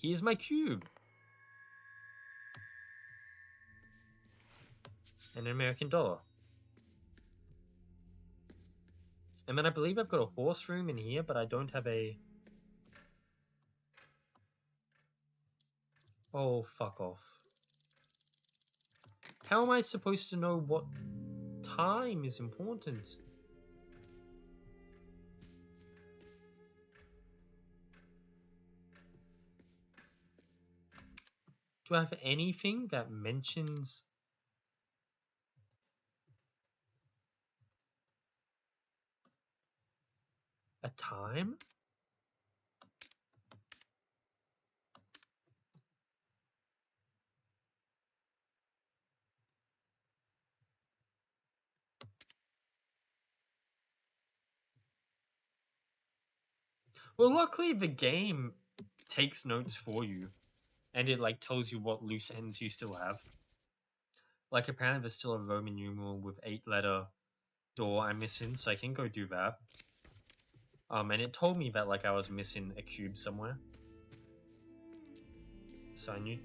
Here's my cube. And an American dollar. And then I believe I've got a horse room in here, but I don't have a... Oh, fuck off. How am I supposed to know what time is important? Do I have anything that mentions a time? Well, luckily the game takes notes for you, and it like tells you what loose ends you still have. Like apparently there's still a Roman numeral with 8-letter door I'm missing, so I can go do that. And it told me that like I was missing a cube somewhere. So I knew...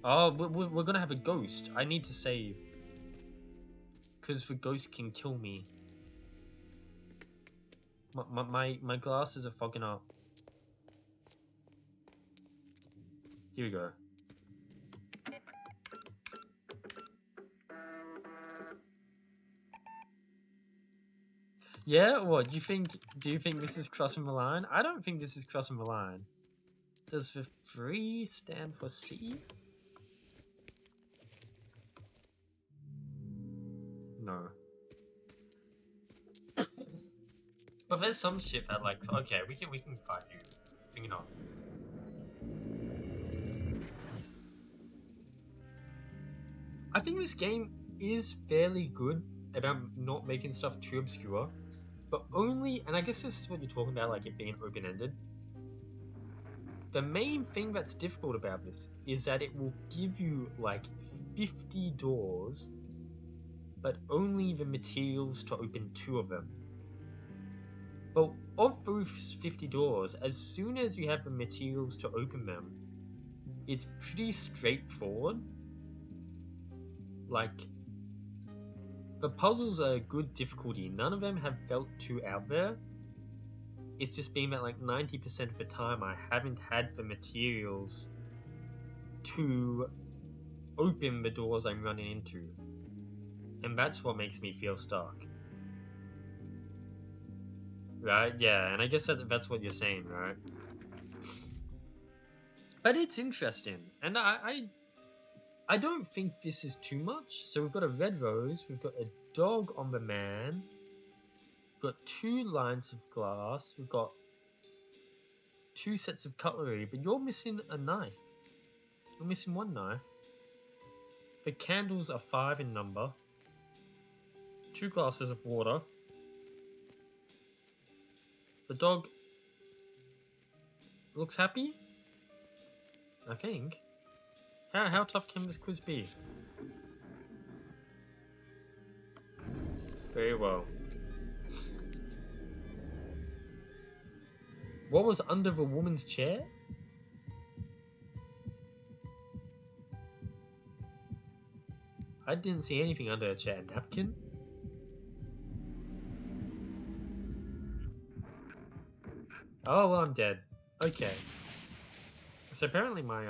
Oh, we're gonna have a ghost. I need to save. Because the ghost can kill me. My glasses are fogging up. Here we go. Yeah, what do you think? Do you think this is crossing the line? I don't think this is crossing the line. Does the 3 stand for C? No. But there's some shit that like, okay, we can fight you. Think not. I think this game is fairly good about not making stuff too obscure, but only, and I guess this is what you're talking about, like it being open-ended. The main thing that's difficult about this is that it will give you like 50 doors, but only the materials to open 2 of them. But of those 50 doors, as soon as you have the materials to open them, it's pretty straightforward. Like, the puzzles are good difficulty. None of them have felt too out there. It's just been that like 90% of the time I haven't had the materials to open the doors I'm running into. And that's what makes me feel stuck. Right? Yeah, and I guess that's what you're saying, right? But it's interesting. And I don't think this is too much. So we've got a red rose, we've got a dog on the man, we've got 2 lines of glass, we've got 2 sets of cutlery, but you're missing a knife. You're missing 1 knife. The candles are 5 in number. 2 glasses of water. The dog looks happy, I think. How tough can this quiz be? Very well. What was under the woman's chair? I didn't see anything under a chair. A napkin? Oh, well, I'm dead. Okay. So apparently my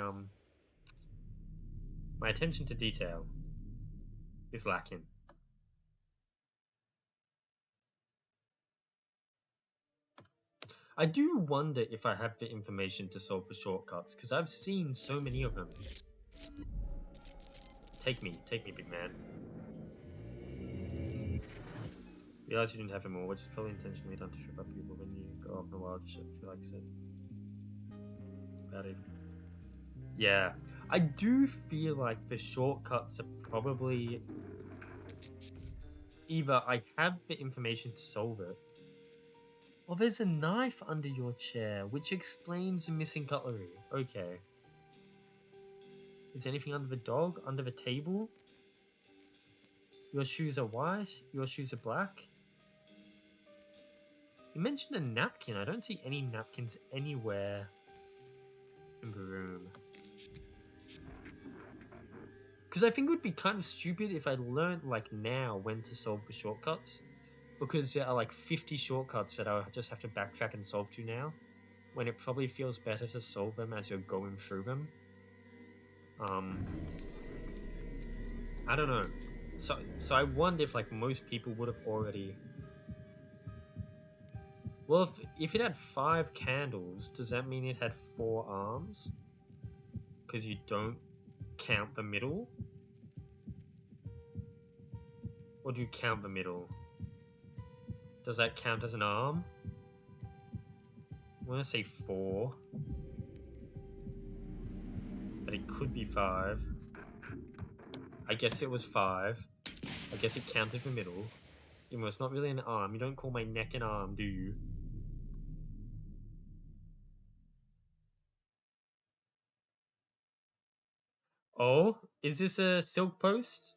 attention to detail is lacking. I do wonder if I have the information to solve the shortcuts, because I've seen so many of them. Take me, big man. Realize you didn't have them all, which is probably intentionally done to trip up people when you go off on a wild shit, feel like it. About it. Yeah. I do feel like the shortcuts are probably either I have the information to solve it, or there's a knife under your chair, which explains the missing cutlery. Okay. Is anything under the dog? Under the table? Your shoes are white. Your shoes are black. You mentioned a napkin. I don't see any napkins anywhere in the room. Because I think it would be kind of stupid if I learned like now when to solve the shortcuts. Because there are like 50 shortcuts that I just have to backtrack and solve to now. When it probably feels better to solve them as you're going through them. I don't know. So I wonder if like most people would have already. Well, if it had 5 candles, does that mean it had 4 arms? Because you don't count the middle? Or do you count the middle? Does that count as an arm? I want to say 4. But it could be 5. I guess it was 5. I guess it counted the middle. Even though it's not really an arm. You don't call my neck an arm, do you? Oh, is this a silk post?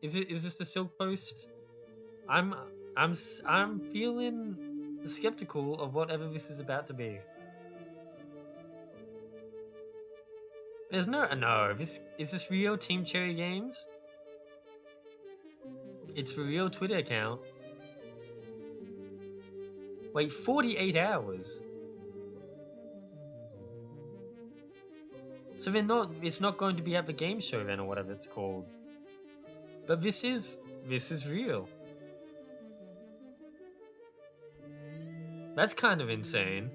Is this the silk post? I'm I'm feeling skeptical of whatever this is about to be. There's no. This is this real Team Cherry Games? It's the real Twitter account. Wait, 48 hours. So they're not. It's not going to be at the game show then, or whatever it's called. But this is real. That's kind of insane.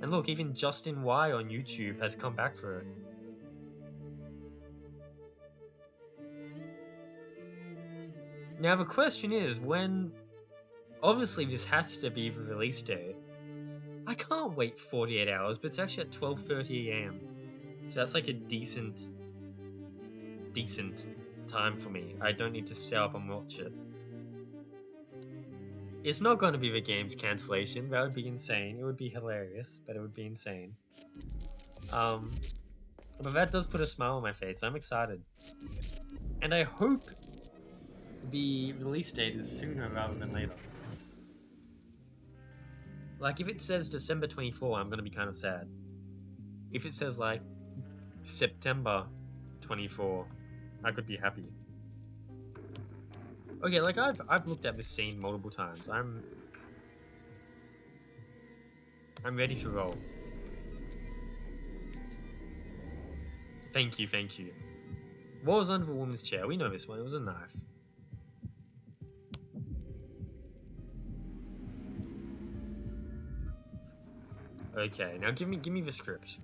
And look, even Justin Y on YouTube has come back for it. Now the question is, when... Obviously this has to be the release date. I can't wait 48 hours, but it's actually at 12:30 AM. So that's like a decent time for me. I don't need to stay up and watch it. It's not going to be the game's cancellation. That would be insane. It would be hilarious, but it would be insane. But that does put a smile on my face. I'm excited. And I hope the release date is sooner rather than later. Like, if it says December 24, I'm going to be kind of sad. If it says, like, September 24, I could be happy. Okay, like, I've looked at this scene multiple times. I'm ready to roll. Thank you. What was under the woman's chair? We know this one. It was a knife. Okay, now give me the script.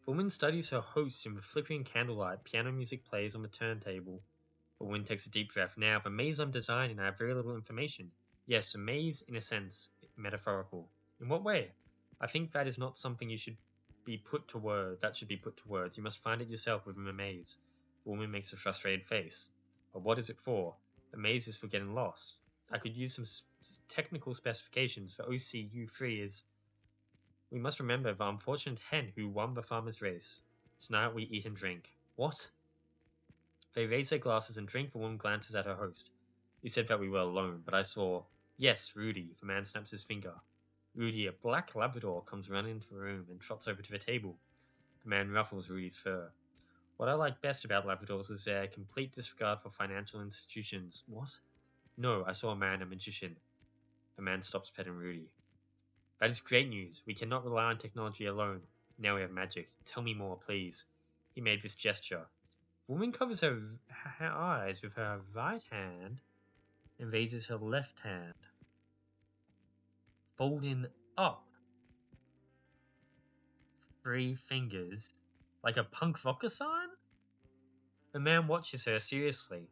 The woman studies her host in the flickering candlelight. Piano music plays on the turntable. The woman takes a deep breath. Now, the maze I'm designing, I have very little information. Yes, a maze, in a sense, metaphorical. In what way? I think that is not something you should be put to word. That should be put to words. You must find it yourself within the maze. The woman makes a frustrated face. But what is it for? The maze is for getting lost. I could use some technical specifications for OCU3 is... We must remember the unfortunate hen who won the farmer's race. Tonight we eat and drink. What? They raise their glasses and drink. The woman glances at her host. You said that we were alone, but I saw... Yes, Rudy. The man snaps his finger. Rudy, a black Labrador, comes running into the room and trots over to the table. The man ruffles Rudy's fur. What I like best about Labradors is their complete disregard for financial institutions. What? No, I saw a man, a magician. The man stops petting Rudy. That is great news. We cannot rely on technology alone. Now we have magic. Tell me more, please. He made this gesture. The woman covers her eyes with her right hand and raises her left hand, folding up 3 fingers like a punk rocker sign? The man watches her seriously.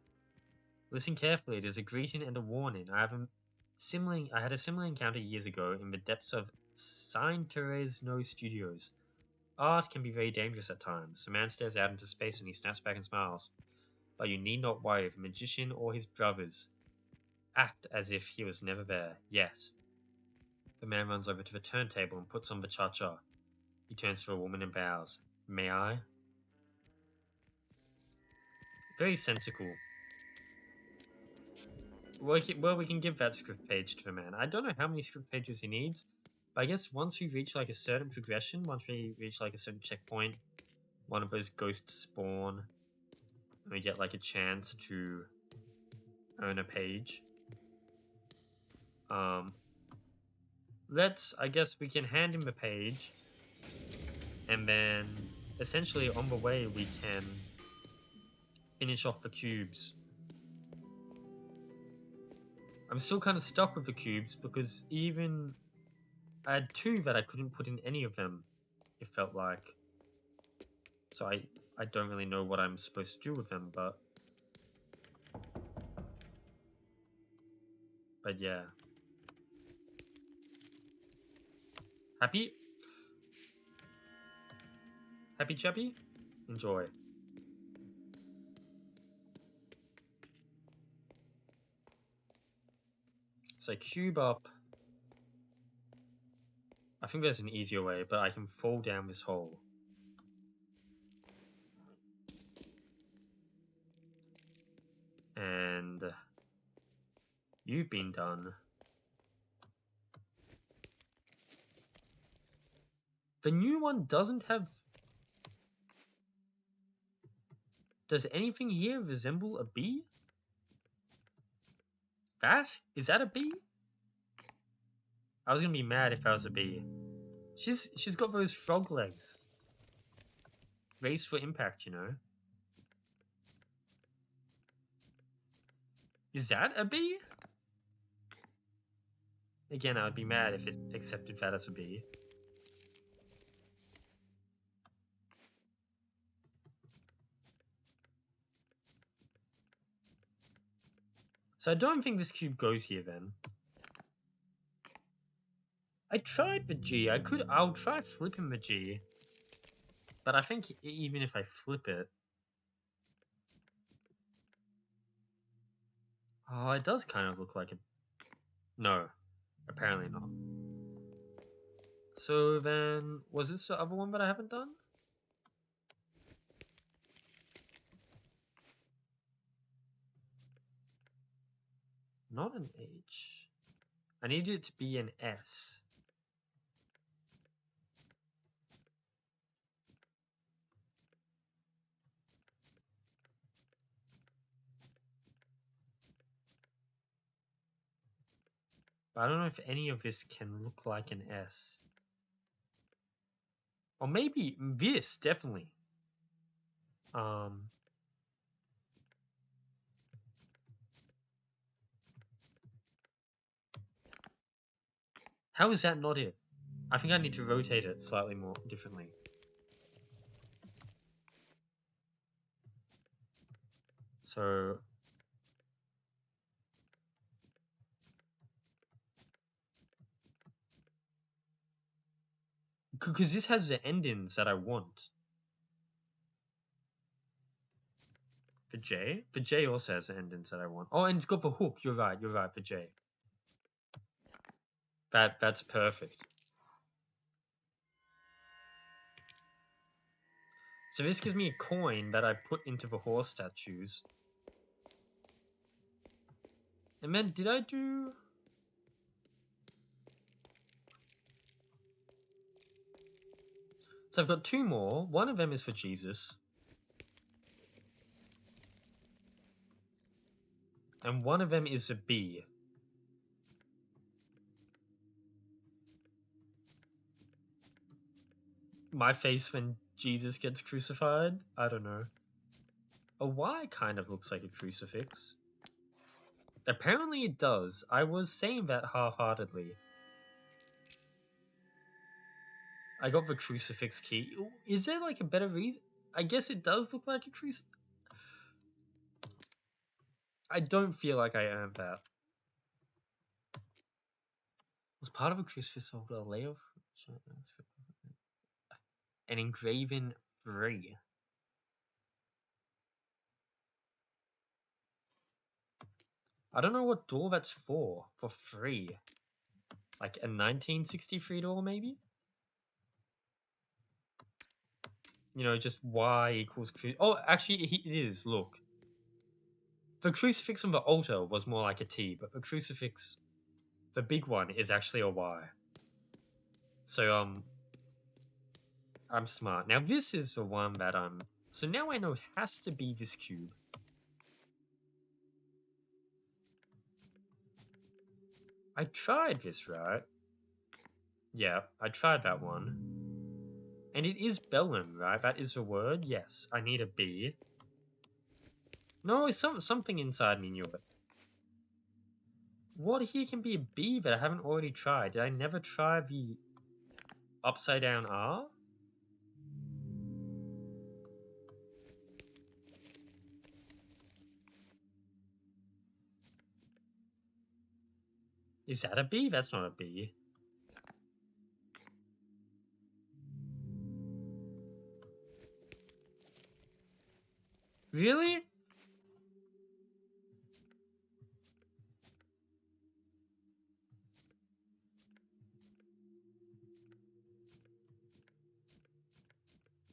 Listen carefully. It is a greeting and a warning. I had a similar encounter years ago in the depths of Saint Teresno Studios. Art can be very dangerous at times. The man stares out into space and he snaps back and smiles. But you need not worry. The magician or his brothers act as if he was never there, yet. The man runs over to the turntable and puts on the cha-cha. He turns to the woman and bows. May I? Very sensical. Well, we can give that script page to the man. I don't know how many script pages he needs, but I guess once we reach like a certain progression, once we reach like a certain checkpoint, one of those ghosts spawn, and we get like a chance to earn a page. I guess we can hand him a page, and then essentially on the way we can finish off the cubes. I'm still kind of stuck with the cubes because even I had two that I couldn't put in any of them, it felt like. So I don't really know what I'm supposed to do with them, but yeah. Happy? Happy chappy? Enjoy. So cube up. I think there's an easier way, but I can fall down this hole. And you've been done. The new one doesn't have... Does anything here resemble a bee? That? Is that a bee? I was gonna be mad if that was a bee. She's got those frog legs. Race for impact, you know. Is that a bee? Again, I would be mad if it accepted that as a bee. So I don't think this cube goes here then. I tried the G. I'll try flipping the G. But I think even if I flip it... Oh, it does kind of look like a... No, apparently not. So then, was this the other one that I haven't done? Not an H. I need it to be an S. But I don't know if any of this can look like an S. Or maybe this, definitely. How is that not it? I think I need to rotate it slightly more differently. So... Because this has the endings that I want. The J? The J also has the endings that I want. Oh, and it's got the hook. You're right, the J. That's perfect. So this gives me a coin that I put into the horse statues. And then did I do... So I've got two more. One of them is for Jesus. And one of them is a bee. My face when Jesus gets crucified? I don't know. A Y kind of looks like a crucifix. Apparently it does. I was saying that half-heartedly. I got the crucifix key. Is there like a better reason? I guess it does look like a crucifix. I don't feel like I earned that. Was part of a crucifix of Lorelei of an engraven 3. I don't know what door that's for. For free. Like a 1963 door, maybe? You know, just Y equals... Oh, actually, it is. Look. The crucifix on the altar was more like a T, but the crucifix, the big one, is actually a Y. So, I'm smart. Now, this is the one that, so now I know it has to be this cube. I tried this, right? Yeah, I tried that one. And it is bellum, right? That is a word? Yes. I need a B. No, something inside me knew it. What here can be a B that I haven't already tried? Did I never try the upside down R? Is that a B? That's not a B. Really?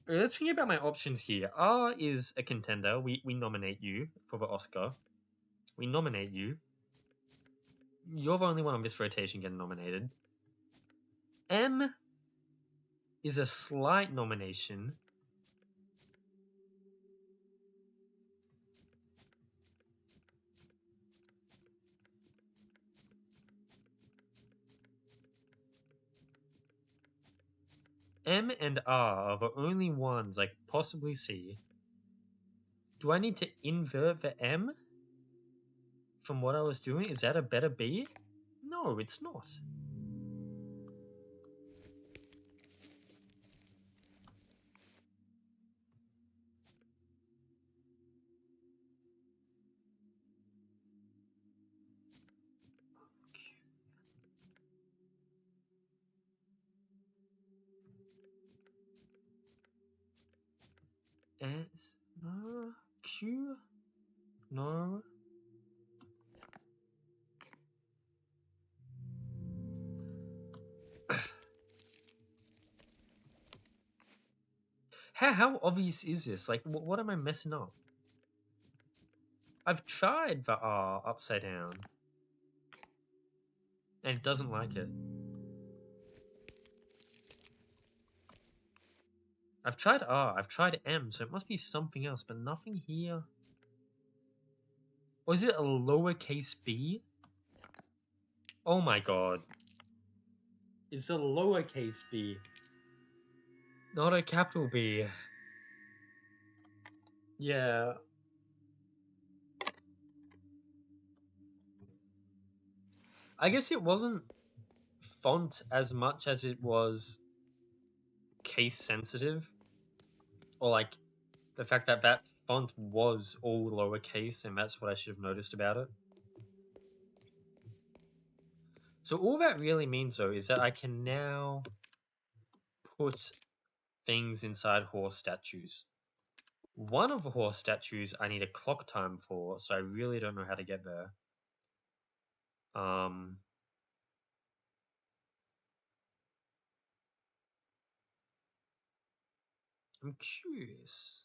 Let's think about my options here. R is a contender. We nominate you for the Oscar. We nominate you. You're the only one on this rotation getting nominated. M is a slight nomination. M and R are the only ones I could possibly see. Do I need to invert the M from what I was doing? Is that a better B? No, it's not. S, no, Q, no. How obvious is this? Like, what am I messing up? I've tried the R upside down, and it doesn't like it. I've tried R, I've tried M, so it must be something else, but nothing here. Or is it a lowercase b? Oh my god. It's a lowercase b. Not a capital B. Yeah. I guess it wasn't font as much as it was case sensitive. Or like the fact that that font was all lowercase, and that's what I should have noticed about it. So all that really means, though, is that I can now put things inside horse statues. One of the horse statues I need a clock time for, so I really don't know how to get there. I'm curious.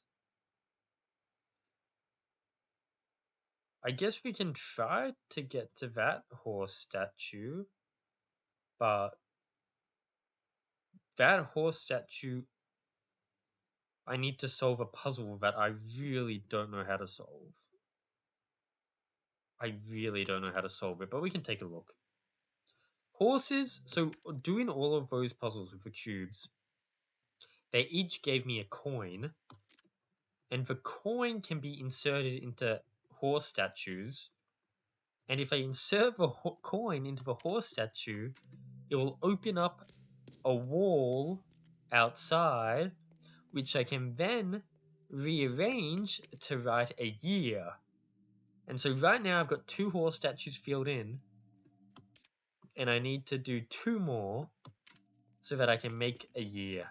I guess we can try to get to that horse statue, but that horse statue, I need to solve a puzzle that I really don't know how to solve. I really don't know how to solve it, but we can take a look. Horses, so doing all of those puzzles with the cubes, they each gave me a coin, and the coin can be inserted into horse statues. And if I insert the coin into the horse statue, it will open up a wall outside, which I can then rearrange to write a year. And so right now I've got 2 horse statues filled in, and I need to do 2 more so that I can make a year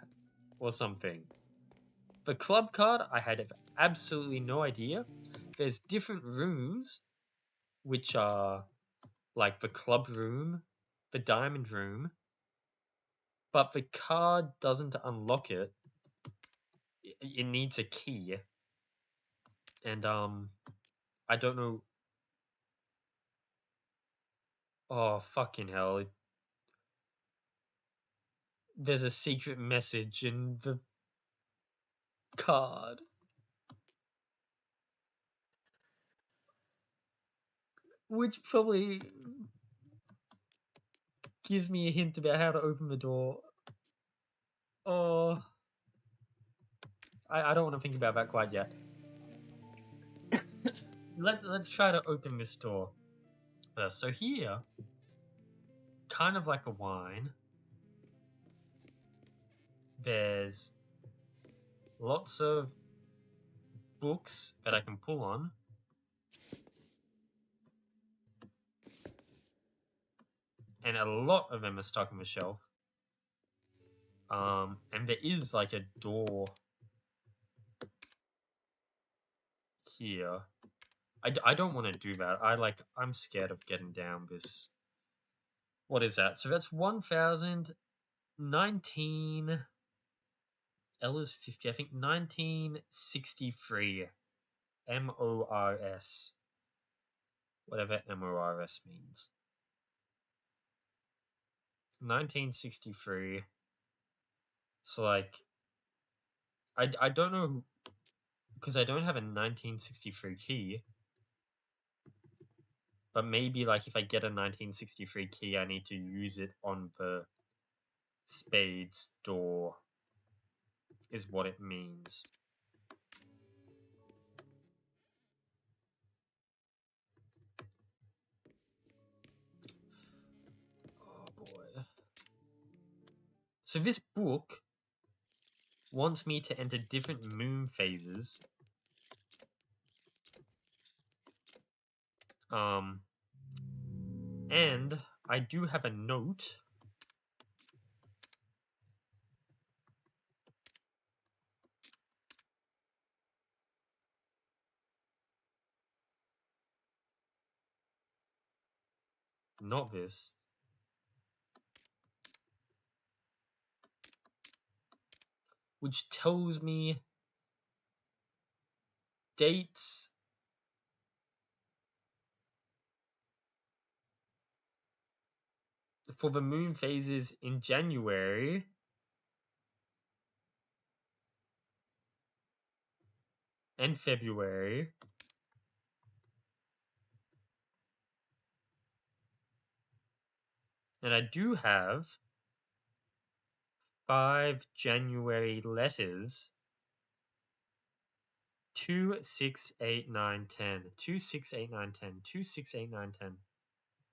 or something. The club card, I had absolutely no idea. There's different rooms, which are like the club room, the diamond room, but the card doesn't unlock it. It needs a key. And I don't know. Oh, fucking hell. There's a secret message in the card. Which probably gives me a hint about how to open the door. Oh, I don't want to think about that quite yet. Let's try to open this door first. So here, kind of like a wine, there's lots of books that I can pull on. And a lot of them are stuck on the shelf. And there is like a door here. I don't want to do that. I'm scared of getting down this. What is that? So that's 1019. L is 50. I think 1963. MORS. Whatever MORS means. 1963. So like, I don't know, because I don't have a 1963 key. But maybe like if I get a 1963 key, I need to use it on the spades door, is what it means. Oh boy. So this book wants me to enter different moon phases. And I do have a note. Not this. Which tells me dates for the moon phases in January and February. And I do have 5 January letters. 2, 6, 8, 9, 10. 2, 6, 8, 9, 10. 2, 6, 8, 9, 10.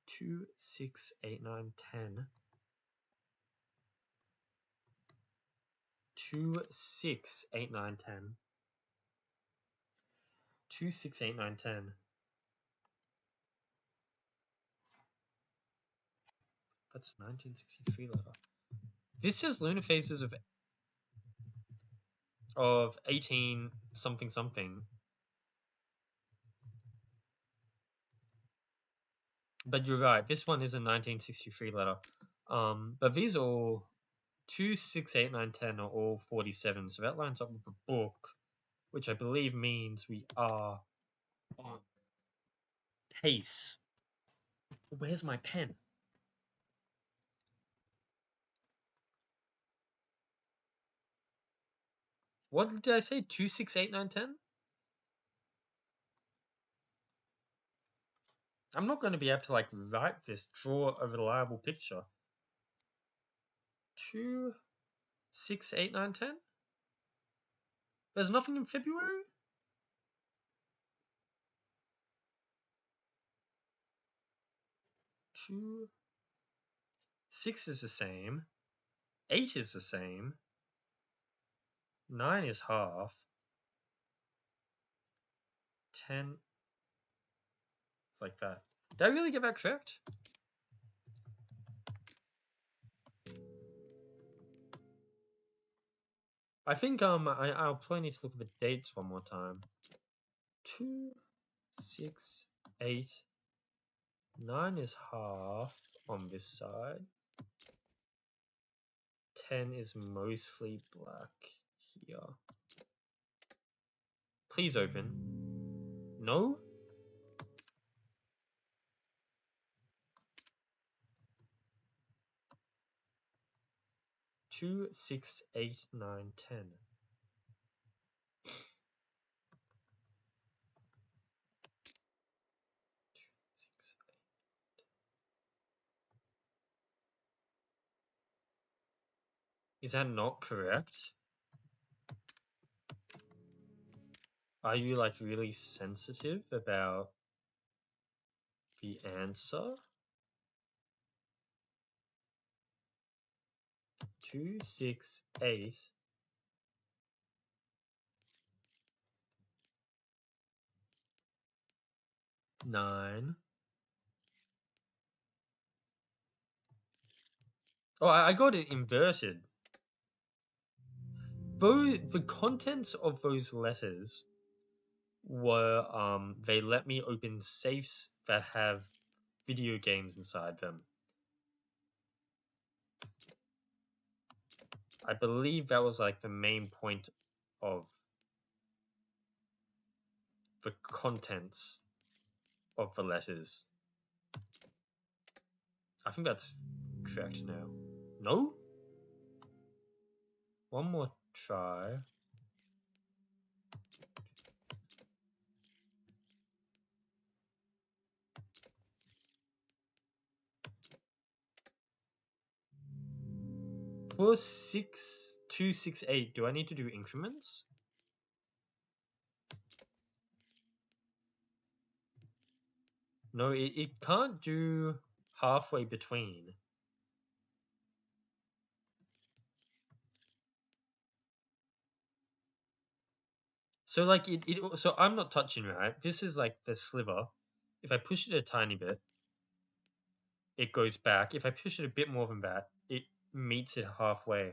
2, 6, 8, 9, 10. 2, 6, 8, 9, 10. 2, 6, 8, 9, 10. That's 1963 letter. This says lunar phases of 18 something something. But you're right, this one is a 1963 letter. But these are all 2, 6, 8, 9, 10 are all 47. So that lines up with the book, which I believe means we are on pace. Where's my pen? What did I say? 2, 6, 8, 9, 10? I'm not going to be able to like write this, draw a reliable picture. 2, 6, 8, 9, 10? There's nothing in February? 2, 6 is the same. 8 is the same. 9 is half. 10. It's like that. Did I really get that correct? I think I'll probably need to look at the dates one more time. 2, 6, 8, 9 is half on this side. 10 is mostly black here. Please open. No? 2, 6, 8, 9, 10. Is that not correct? Are you like really sensitive about the answer? 2, 6, 8. 9. Oh, I got it inverted. The contents of those letters were they let me open safes that have video games inside them. I believe that was like the main point of the contents of the letters. I think that's correct now. No? One more try. For 6, 2, 6, 8, do I need to do increments? No, it can't do halfway between. So like so I'm not touching, right? This is like the sliver. If I push it a tiny bit, it goes back. If I push it a bit more than that, it meets it halfway.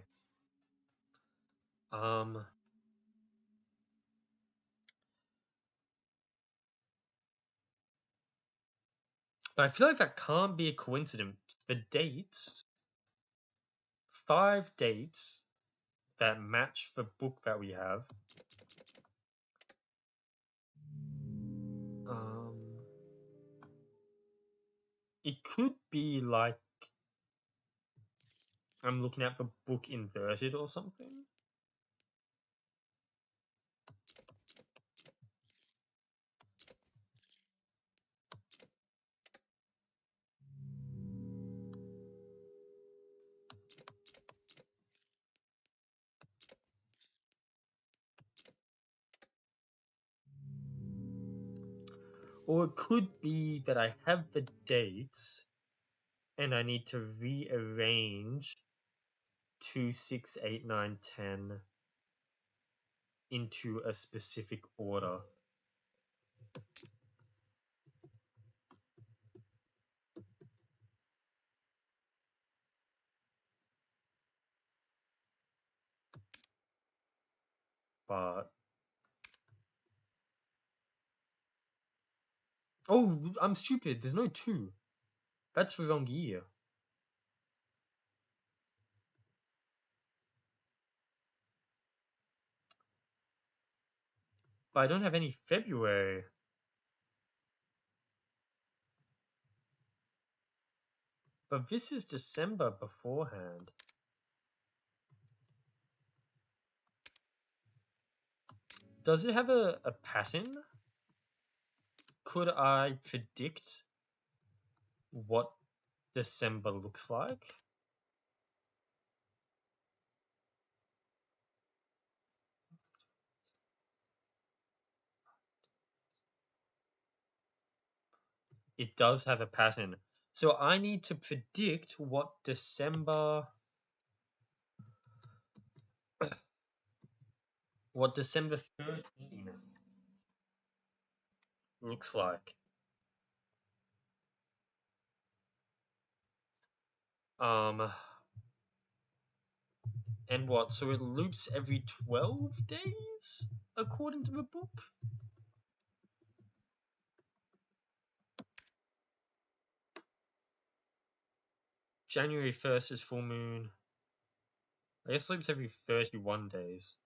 Um but I feel like that can't be a coincidence. The dates, 5 dates that match the book that we have. Um it could be like I'm looking at the book inverted or something. Or it could be that I have the dates and I need to rearrange 2, 6, 8, 9, 10 into a specific order. But oh, I'm stupid. There's no 2. That's the wrong year. But I don't have any February. But this is December beforehand. Does it have a pattern? Could I predict what December looks like? It does have a pattern. So I need to predict what December 13 looks like. And what? So it loops every 12 days according to the book? January 1st is full moon. I guess loops every 31 days.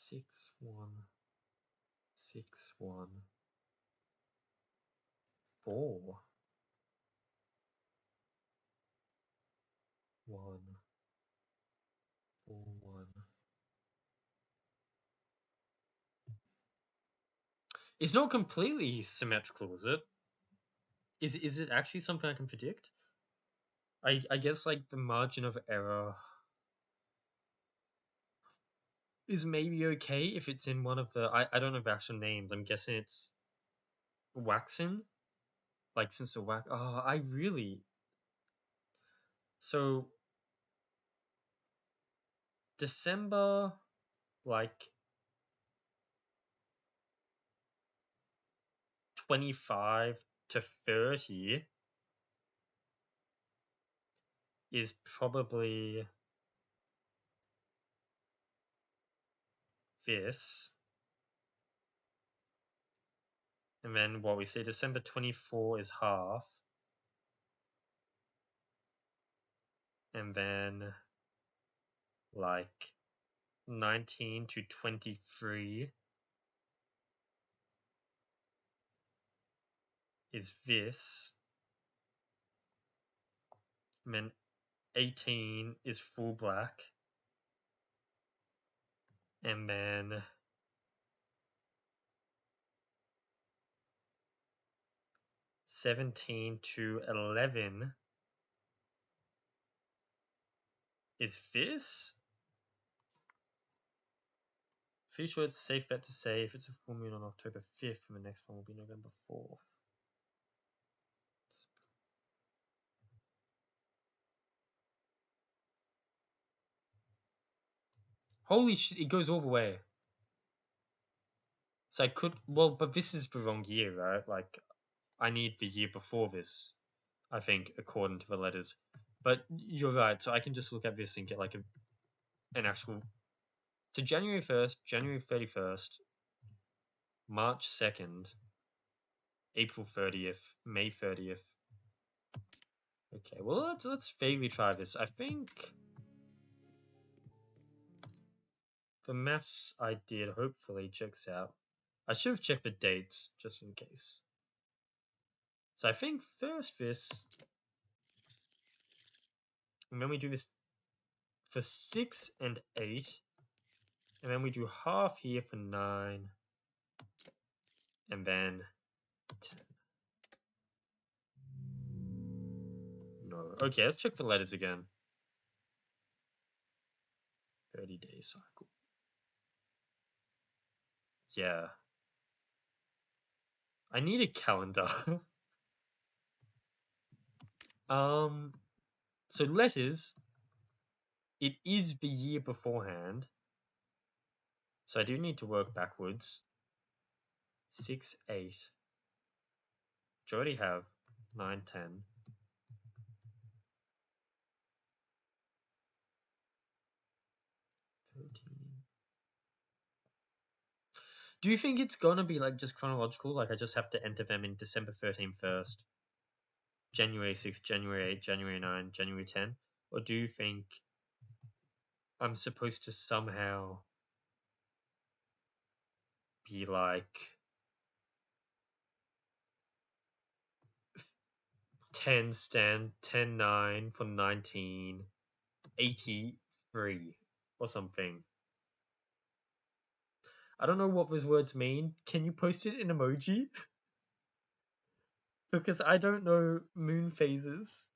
6 1 6 1 4 1 4 1. It's not completely symmetrical, is it? Is it actually something I can predict? I guess like the margin of error is maybe okay if it's in one of the I don't know the actual names. I'm guessing it's waxen. Like since the wax I really so December like 25 to 30 is probably this. And then what we say December 24 is half. And then like 19 to 23 is this. And then 18 is full black. And then 17 to 11 is this. Pretty sure it's a safe bet to say if it's a full moon on October 5th, and the next one will be November 4th. Holy shit, it goes all the way. So I could, well, but this is the wrong year, right? Like, I need the year before this, I think, according to the letters. But you're right, so I can just look at this and get like an actual. So January 1st, January 31st, March 2nd, April 30th, May 30th. Okay, well, let's vaguely try this. I think the maths I did hopefully checks out. I should have checked the dates just in case. So I think first this, and then we do this for 6 and 8, and then we do half here for 9, and then 10. No. Okay, let's check the letters again. 30-day cycle. Yeah. I need a calendar. So letters, it is the year beforehand. So I do need to work backwards. 6, 8. Do you already have 9, 10? 13. Do you think it's gonna be like just chronological? Like I just have to enter them in December 13th first, January 6th, January 8th, January 9th, January 10th? Or do you think I'm supposed to somehow be like 10 stand 10 9 for 1983 or something? I don't know what those words mean. Can you post it in emoji? Because I don't know moon phases,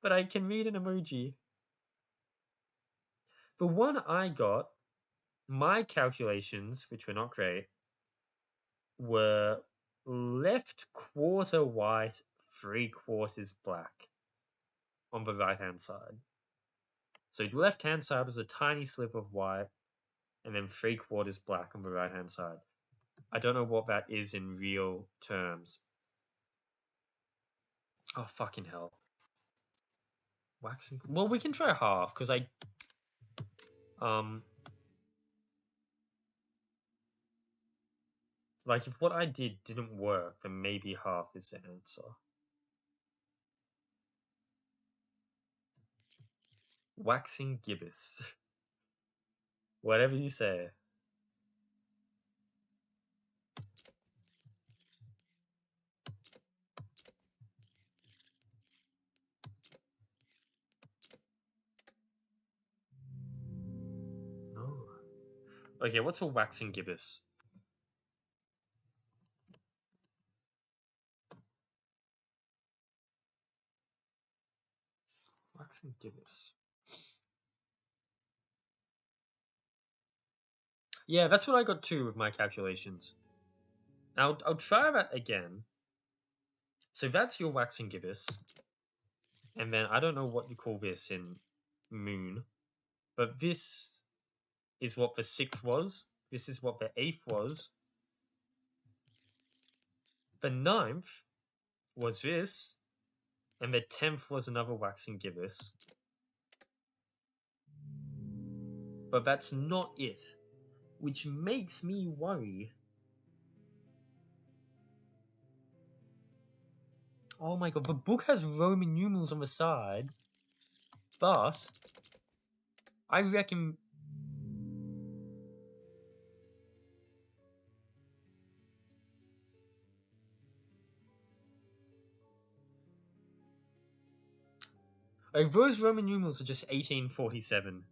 but I can read an emoji. The one I got, my calculations, which were not great, were left quarter white, 3/4 black on the right hand side. So the left hand side was a tiny sliver of white, and then 3/4 black on the right hand side. I don't know what that is in real terms. Oh fucking hell! Waxing. Well, we can try half because like if what I did didn't work, then maybe half is the answer. Waxing gibbous. Whatever you say. No. Okay, what's a waxing gibbous? Waxing gibbous. Yeah, that's what I got too with my calculations. I'll try that again. So that's your waxing gibbous. And then I don't know what you call this in moon, but this is what the sixth was. This is what the eighth was. The ninth was this, and the 10th was another waxing gibbous. But that's not it, which makes me worry. Oh my god, the book has Roman numerals on the side, but I reckon. Like, those Roman numerals are just 1847.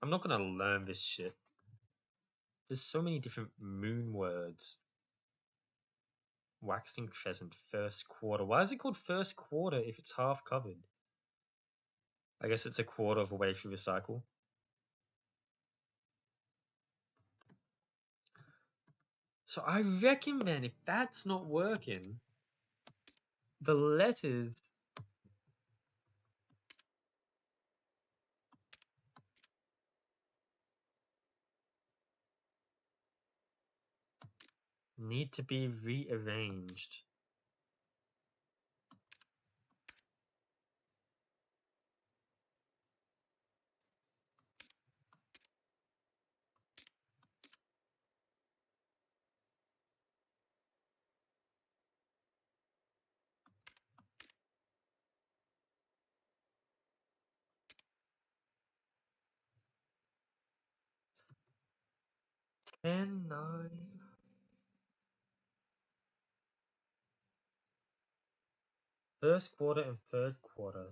I'm not gonna learn this shit. There's so many different moon words. Waxing crescent, first quarter. Why is it called first quarter if it's half covered? I guess it's a quarter of a way through the cycle. So I reckon, man, if that's not working, the letters need to be rearranged. Ten, nine. First quarter and third quarter.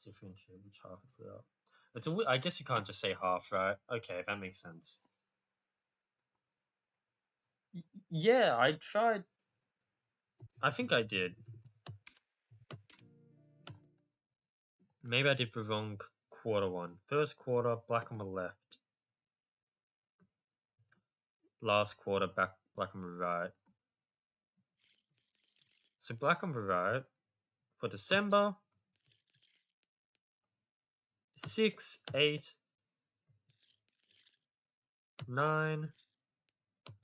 Differentiate which half is the up. I guess you can't just say half, right? Okay, that makes sense. Yeah, I tried. I think I did. Maybe I did the wrong quarter one. First quarter, black on the left. Last quarter, black on the right. So black on the right for December 6, 8, 9,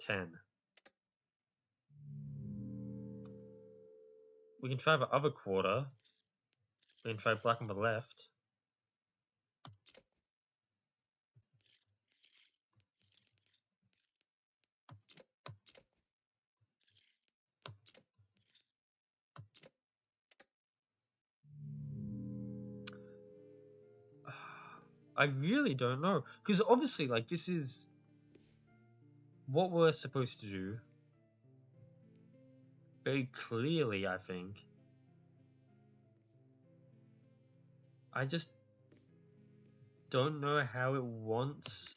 10. We can try the other quarter. We can try black on the left. I really don't know. Because obviously, like, this is what we're supposed to do. Very clearly, I think. I just don't know how it wants.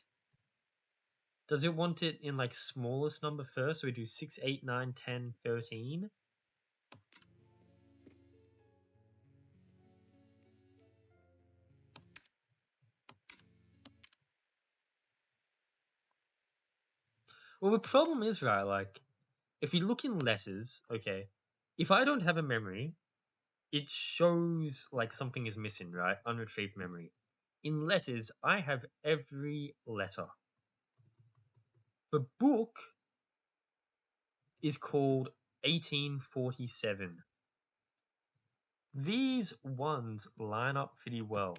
Does it want it in, like, smallest number first? So we do 6, 8, 9, 10, 13? Well, the problem is, right, like, if you look in letters, okay, if I don't have a memory, it shows like something is missing, right? Unretrieved memory. In letters, I have every letter. The book is called 1847. These ones line up pretty well.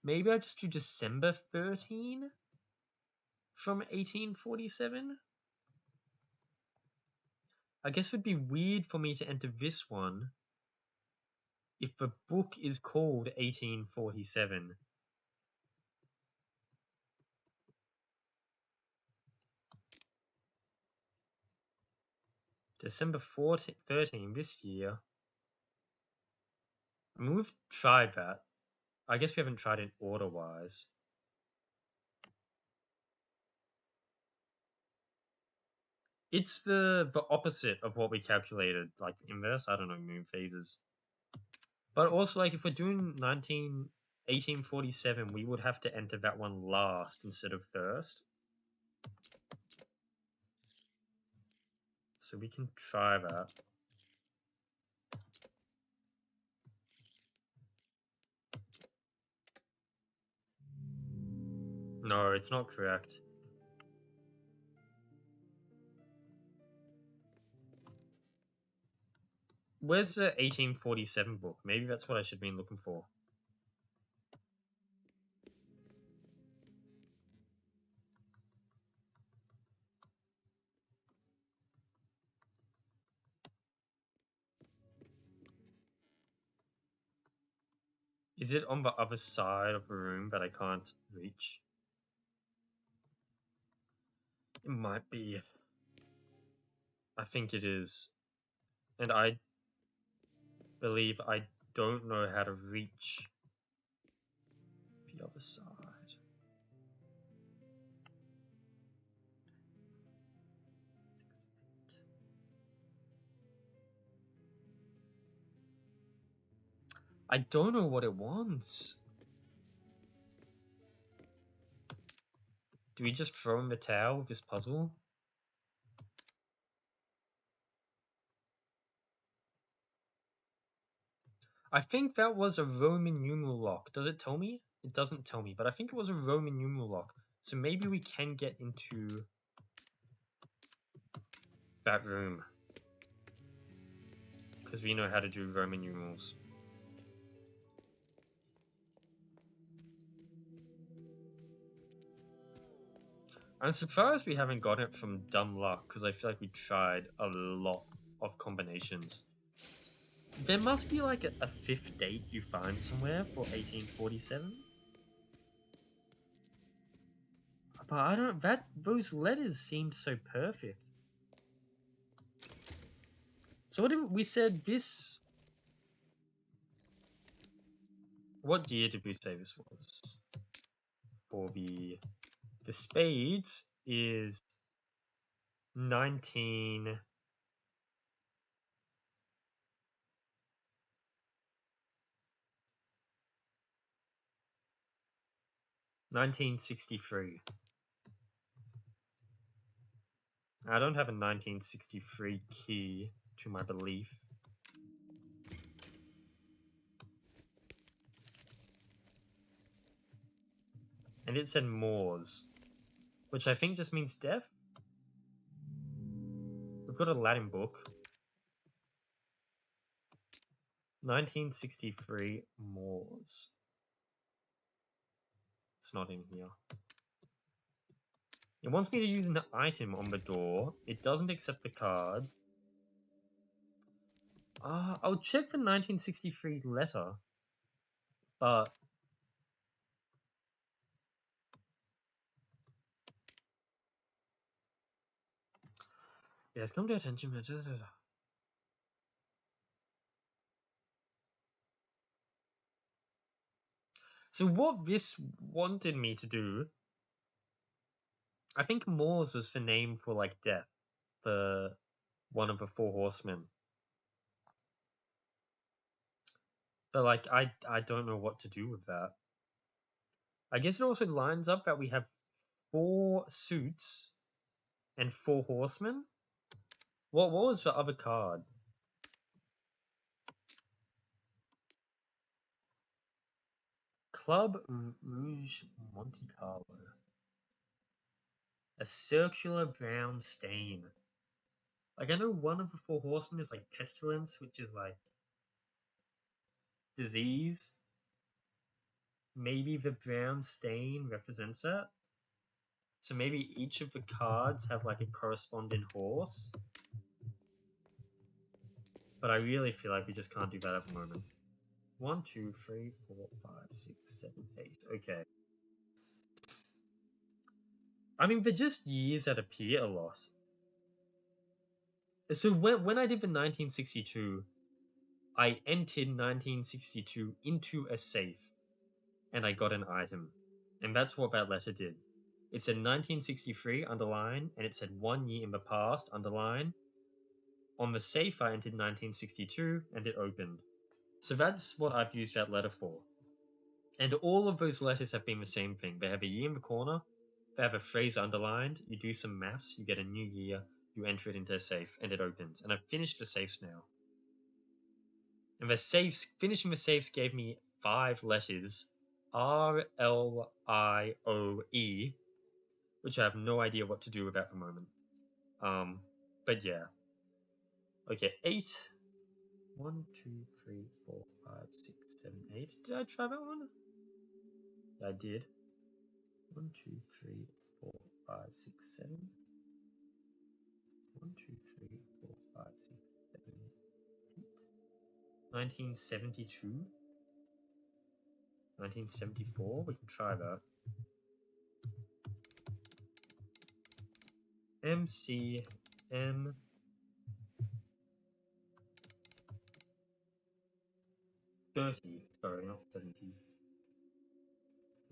Maybe I just do December 13 from 1847? I guess it would be weird for me to enter this one if the book is called 1847. December 14, 13 this year. I mean, we've tried that. I guess we haven't tried it order-wise. It's the opposite of what we calculated, like inverse. I don't know, moon phases. But also, like, if we're doing 1847, we would have to enter that one last instead of first. So we can try that. No, it's not correct. Where's the 1847 book? Maybe that's what I should have been looking for. Is it on the other side of the room that I can't reach? It might be. I think it is. And I believe I don't know how to reach the other side. I don't know what it wants. Do we just throw in the towel with this puzzle? I think that was a Roman numeral lock. Does it tell me? It doesn't tell me, but I think it was a Roman numeral lock. So maybe we can get into that room. Because we know how to do Roman numerals. I'm surprised we haven't got it from dumb luck, because I feel like we tried a lot of combinations. There must be like a fifth date you find somewhere for 1847. But I don't. Those letters seemed so perfect. So what did we said this? What year did we say this was? For the spades is 1963. I don't have a 1963 key to my belief. And it said Moors, which I think just means deaf. We've got a Latin book. 1963 Moors. It's not in here. It wants me to use an item on the door. It doesn't accept the card. I'll check the 1963 letter. But yes, come to attention. So what this wanted me to do, I think Moors was the name for like death, the one of the four horsemen. But like I don't know what to do with that. I guess it also lines up that we have 4 suits and 4 horsemen. What was the other card? Club Rouge Monte Carlo. A circular brown stain. Like I know one of the 4 horsemen is like pestilence, which is like disease. Maybe the brown stain represents that. So maybe each of the cards have like a corresponding horse. But I really feel like we just can't do that at the moment. 1, 2, 3, 4, 5, 6, 7, 8. Okay. I mean, they're just years that appear a lot. So when I did the 1962, I entered 1962 into a safe and I got an item. And that's what that letter did. It said 1963 underline and it said 1 year in the past underline. On the safe, I entered 1962 and it opened. So that's what I've used that letter for. And all of those letters have been the same thing. They have a year in the corner, they have a phrase underlined, you do some maths, you get a new year, you enter it into a safe, and it opens. And I've finished the safes now. And the safes, finishing the safes gave me 5 letters RLIOE, which I have no idea what to do with at the moment. But yeah. Okay, 8. 1, 2, 3, 4, 5, 6, 7, 8. Did I try that one? Yeah, I did. 1, 2, 3, 4, 5, 6, 7. 1, 2, 3, 4, 5, 6, 7, 8. 1972. 1974. We can try that. MCM 30. Sorry, not 70.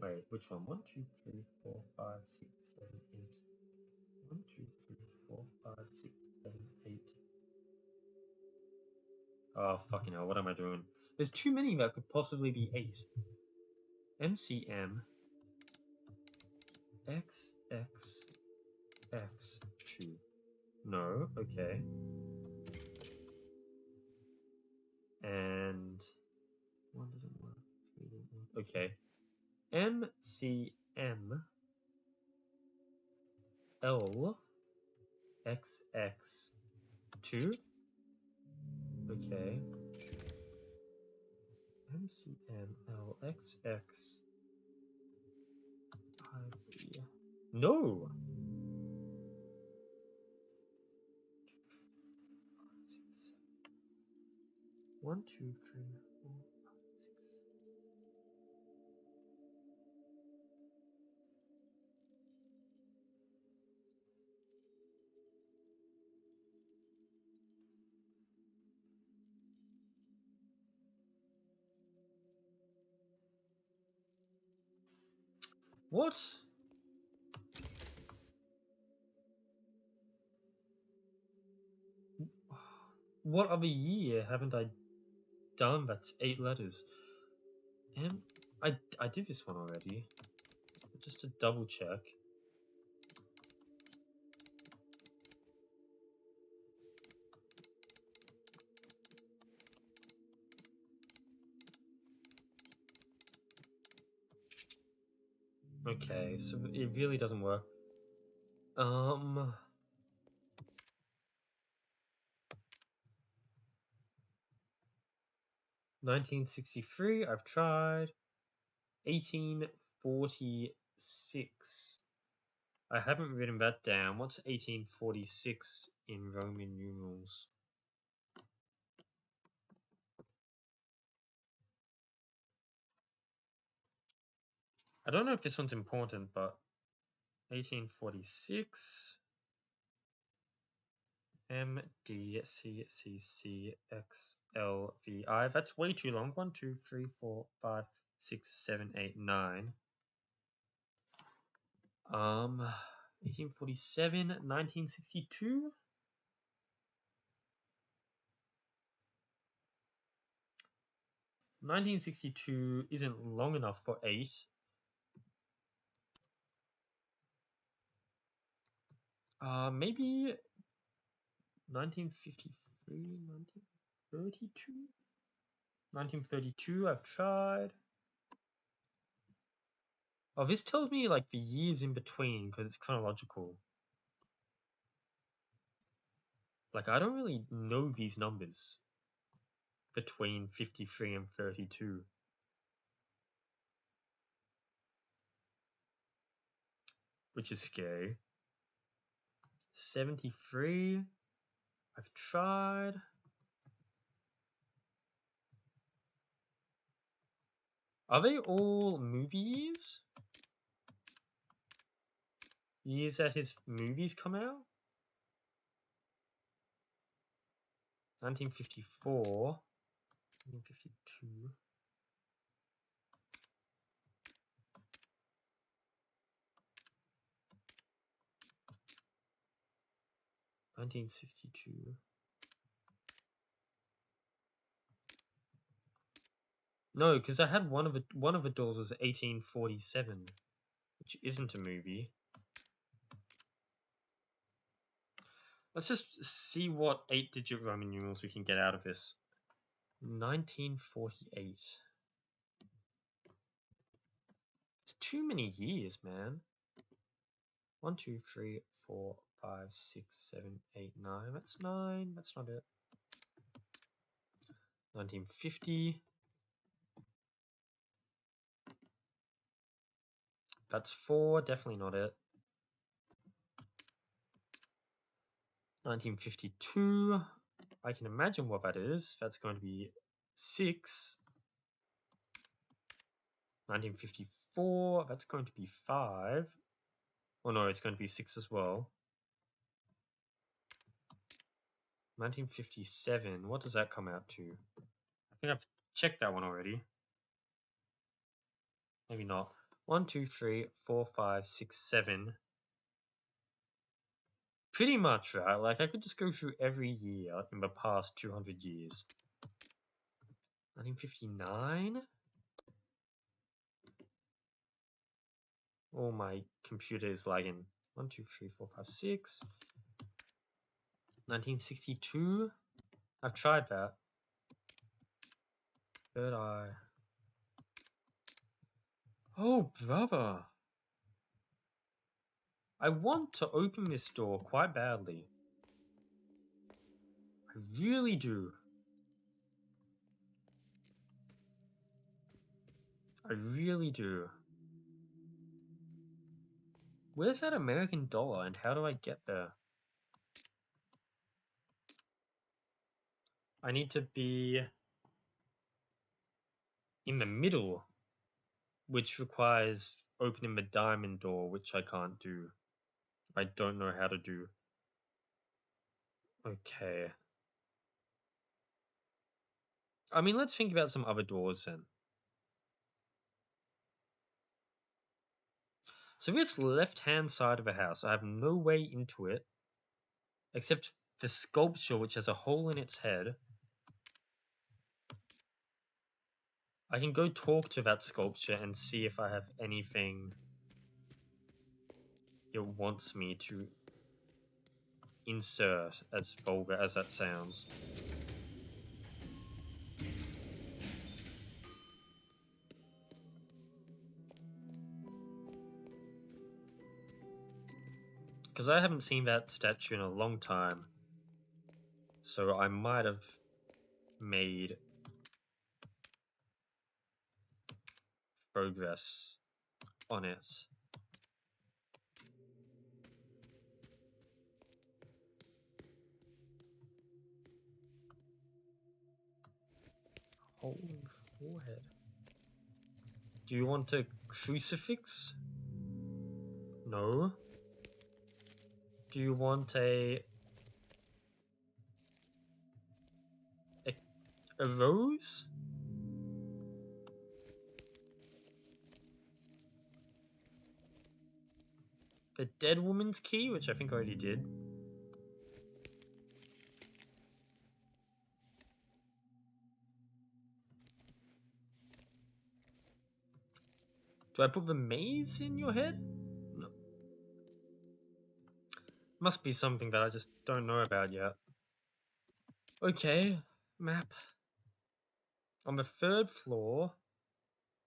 Wait, which one? 1, 2, 3, 4, 5, 6, 7, 8. 1, 2, 3, 4, 5, 6, 7, 8. Oh, fucking hell, what am I doing? There's too many that could possibly be 8. MCM XXX2. No, okay. And 1 doesn't work. 3 doesn't work. Okay. MCM LXX2. Okay. MCM LXX5. No! 1, 2, 3, 4, 5, 6. What? What other year haven't I done that's 8 letters? I did this one already. Just to double check. Okay, so it really doesn't work. 1963, I've tried. 1846. I haven't written that down. What's 1846 in Roman numerals? I don't know if this one's important, but 1846 MDCCCXLVI. That's way too long. 1, 2, 3, 4, 5, 6, 7, 8, 9. 1847, 1962. 1962 isn't long enough for 8. Maybe 1953, 1932? 1932, I've tried. Oh, this tells me like the years in between because it's chronological. Like, I don't really know these numbers between 53 and 32. Which is scary. 73, I've tried. Are they all movie years? Years that his movies come out? 1954. 1952. 1962. No, because I had one of the doors was 1847, which isn't a movie. Let's just see what 8-digit Roman numerals we can get out of this. 1948. It's too many years, man. 1, 2, 3, 4, 5, 6, 7, 8, 9. That's 9. That's not it. 1950. That's 4. Definitely not it. 1952. I can imagine what that is. That's going to be 6. 1954. That's going to be 5. Oh no, it's going to be 6 as well. 1957. What does that come out to? I think I've checked that one already. Maybe not. 1, 2, 3, 4, 5, 6, 7. Pretty much, right? Like, I could just go through every year in the past 200 years. 1959? Oh, my computer is lagging. 1, 2, 3, 4, 5, 6. 1962? I've tried that. Third eye. Oh, brother. I want to open this door quite badly. I really do. I really do. Where's that American dollar and how do I get there? I need to be in the middle, which requires opening the diamond door, which I can't do. I don't know how to do. Okay. I mean, let's think about some other doors then. So this left-hand side of the house, I have no way into it, except the sculpture, which has a hole in its head. I can go talk to that sculpture and see if I have anything it wants me to insert, as vulgar as that sounds. Because I haven't seen that statue in a long time. So I might have made progress on it. Holy forehead. Do you want a crucifix? No. Do you want a rose? The dead woman's key, which I think I already did. Do I put the maze in your head? No. Must be something that I just don't know about yet. Okay, map. On the 3rd floor,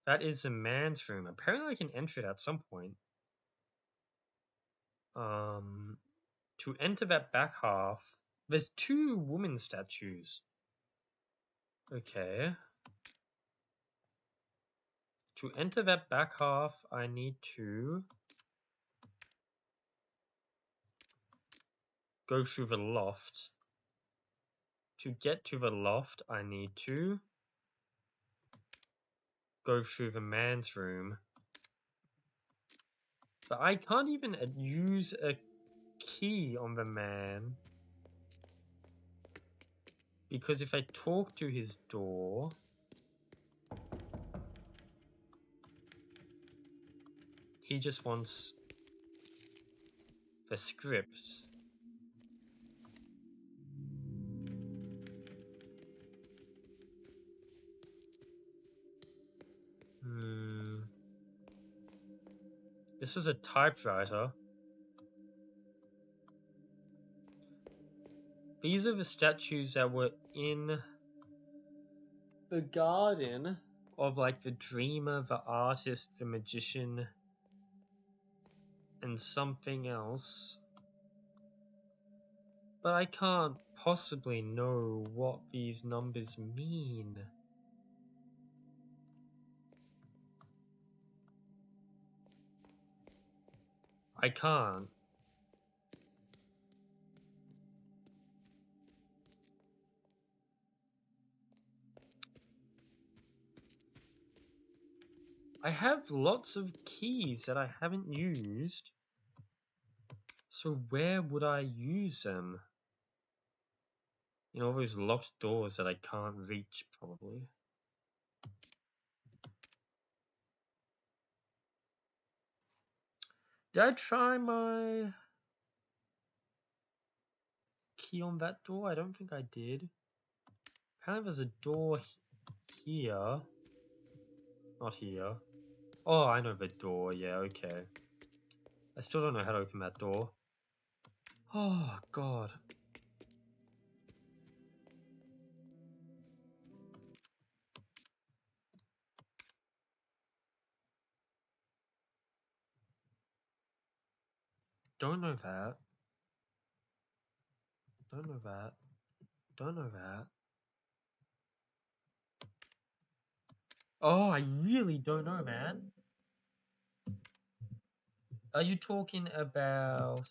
that is a man's room. Apparently I can enter it at some point. To enter that back half, there's 2 woman statues. Okay. To enter that back half, I need to go through the loft. To get to the loft, I need to go through the man's room. But I can't even use a key on the man. Because if I talk to his door... he just wants the script. This was a typewriter. These are the statues that were in the garden of like the dreamer, the artist, the magician, and something else. But I can't possibly know what these numbers mean. I can't. I have lots of keys that I haven't used. So where would I use them? You know, all those locked doors that I can't reach, probably. Did I try my key on that door? I don't think I did. Apparently there's a door here. Not here. Oh, I know the door. Yeah, okay. I still don't know how to open that door. Oh, God. Don't know that. Don't know that. Don't know that. Oh, I really don't know, man. Are you talking about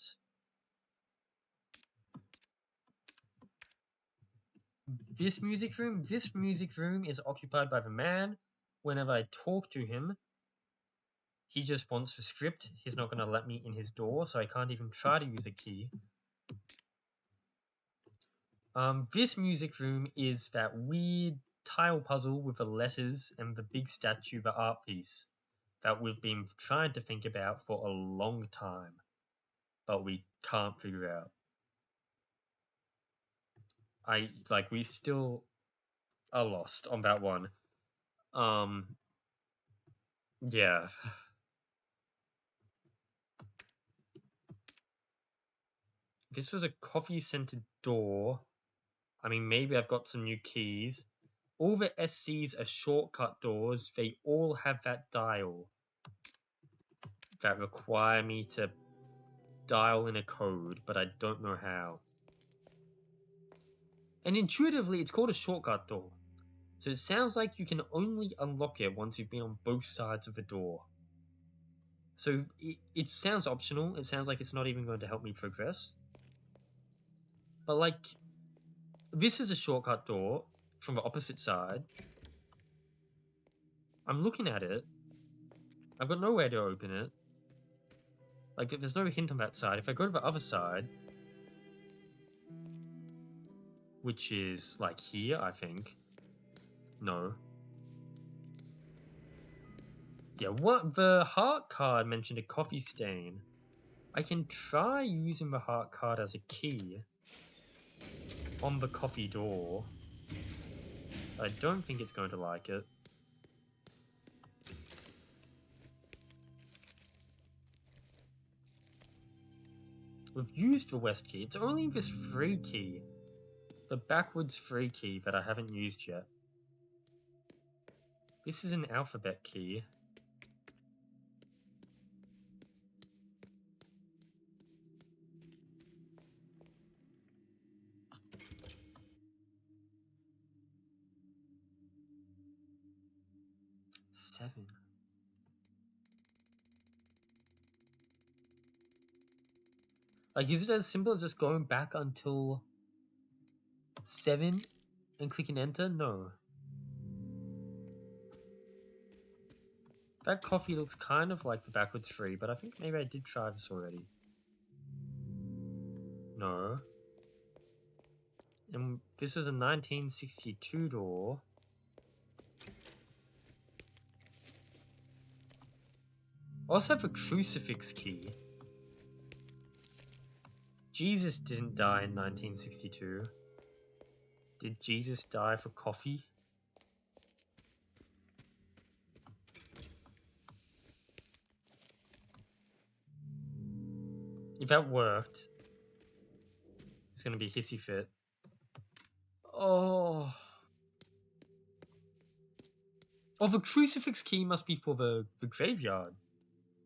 this music room? This music room is occupied by the man. Whenever I talk to him, he just wants the script. He's not going to let me in his door, so I can't even try to use a key. This music room is that weird tile puzzle with the letters and the big statue, the art piece, that we've been trying to think about for a long time, but we can't figure out. We still are lost on that one. Yeah. This was a coffee-scented door. I mean, maybe I've got some new keys. All the SCs are shortcut doors. They all have that dial that require me to dial in a code, but I don't know how. And intuitively, it's called a shortcut door. So it sounds like you can only unlock it once you've been on both sides of the door. So it sounds optional. It sounds like it's not even going to help me progress. But like, this is a shortcut door from the opposite side. I'm looking at it. I've got nowhere to open it. Like, there's no hint on that side. If I go to the other side, which is like here, I think. No. Yeah, what? The heart card mentioned a coffee stain. I can try using the heart card as a key on the coffee door. I don't think it's going to like it. We've used the west key. It's only this free key. The backwards free key that I haven't used yet. This is an alphabet key. Seven. Like, is it as simple as just going back until 7 and clicking enter? No. That coffee looks kind of like the backwards 3, but I think maybe I did try this already. No. And this is a 1962 door. I also have a crucifix key. Jesus didn't die in 1962. Did Jesus die for coffee? If that worked, it's gonna be hissy fit. Oh. Oh, the crucifix key must be for the graveyard.